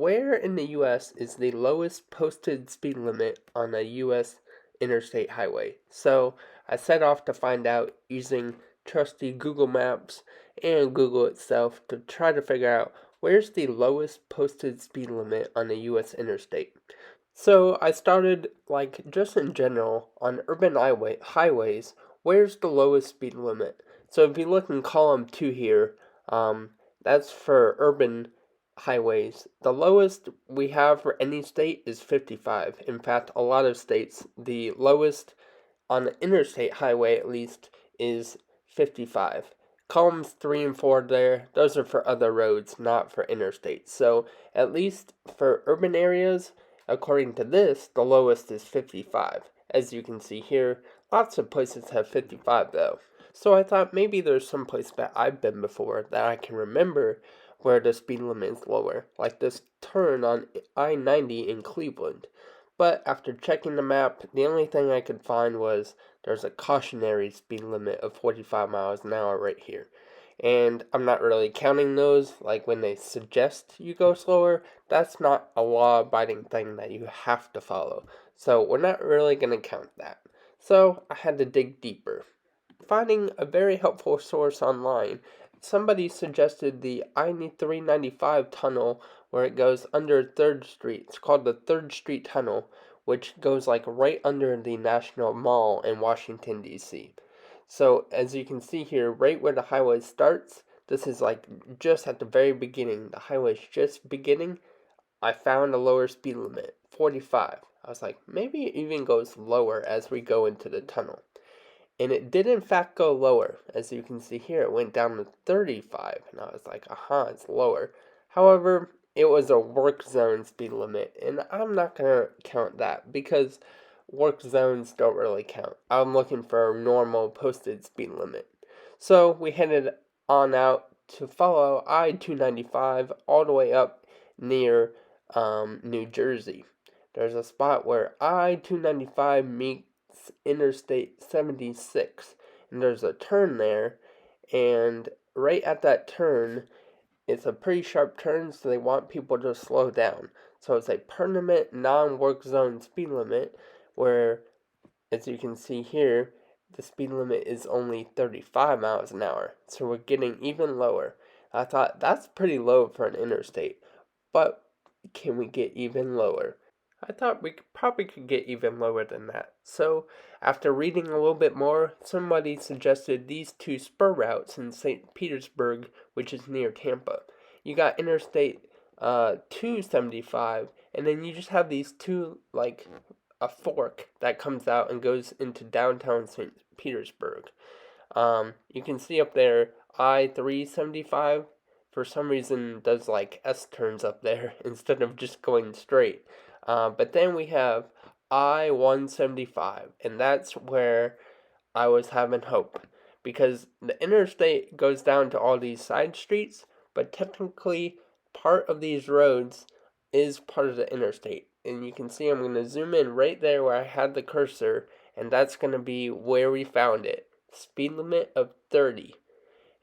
where in the US is the lowest posted speed limit on a US Interstate Highway? So I set off to find out using trusty Google Maps and Google itself to try to figure out where's the lowest posted speed limit on a US interstate. So I started just in general on urban highways, where's the lowest speed limit? So if you look in column 2 here, that's for urban highways. The lowest we have for any state is 55. In fact, a lot of states, the lowest on an interstate highway at least is 55. Columns 3 and 4 there, those are for other roads, not for interstates. So at least for urban areas, according to this, the lowest is 55. As you can see here, lots of places have 55 though. So I thought maybe there's some place that I've been before that I can remember where the speed limit is lower, like this turn on I-90 in Cleveland. But after checking the map, the only thing I could find was there's a cautionary speed limit of 45 miles an hour right here. And I'm not really counting those, like when they suggest you go slower, that's not a law-abiding thing that you have to follow. So we're not really going to count that. So I had to dig deeper. Finding a very helpful source online, somebody suggested the I-395 tunnel where it goes under 3rd Street. It's called the 3rd Street Tunnel, which goes right under the National Mall in Washington, D.C. So as you can see here, right where the highway starts, this is just at the very beginning. The highway's just beginning. I found a lower speed limit, 45. I was like, maybe it even goes lower as we go into the tunnel. And it did in fact go lower. As you can see here, it went down to 35. And I was like, aha, it's lower. However, it was a work zone speed limit. And I'm not going to count that because work zones don't really count. I'm looking for a normal posted speed limit. So we headed on out to follow I-295 all the way up near New Jersey. There's a spot where I-295 meets Interstate 76, and there's a turn there, and right at that turn, it's a pretty sharp turn, so they want people to slow down. So it's a permanent non-work zone speed limit where, as you can see here, the speed limit is only 35 miles an hour. So we're getting even lower. I thought that's pretty low for an interstate, but can we get even lower? I thought we probably could get even lower than that. So, after reading a little bit more, somebody suggested these two spur routes in St. Petersburg, which is near Tampa. You got Interstate 275, and then you just have these two, a fork that comes out and goes into downtown St. Petersburg. You can see up there I-375, for some reason, does S turns up there instead of just going straight. But then we have I-175, and that's where I was having hope. Because the interstate goes down to all these side streets, but technically part of these roads is part of the interstate. And you can see I'm going to zoom in right there where I had the cursor, and that's going to be where we found it. Speed limit of 30.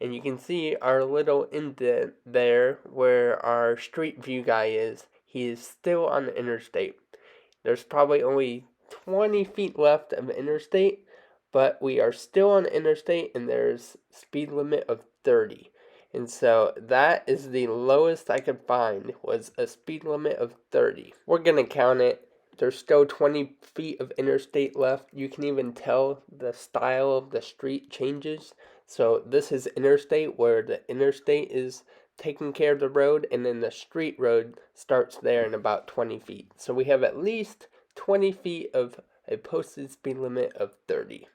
And you can see our little indent there where our street view guy is. He is still on the interstate. There's probably only 20 feet left of the interstate, but we are still on the interstate and there's speed limit of 30. And so that is the lowest I could find, was a speed limit of 30. We're going to count it. There's still 20 feet of interstate left. You can even tell the style of the street changes. So this is interstate, where the interstate is taking care of the road, and then the street road starts there in about 20 feet. So we have at least 20 feet of a posted speed limit of 30.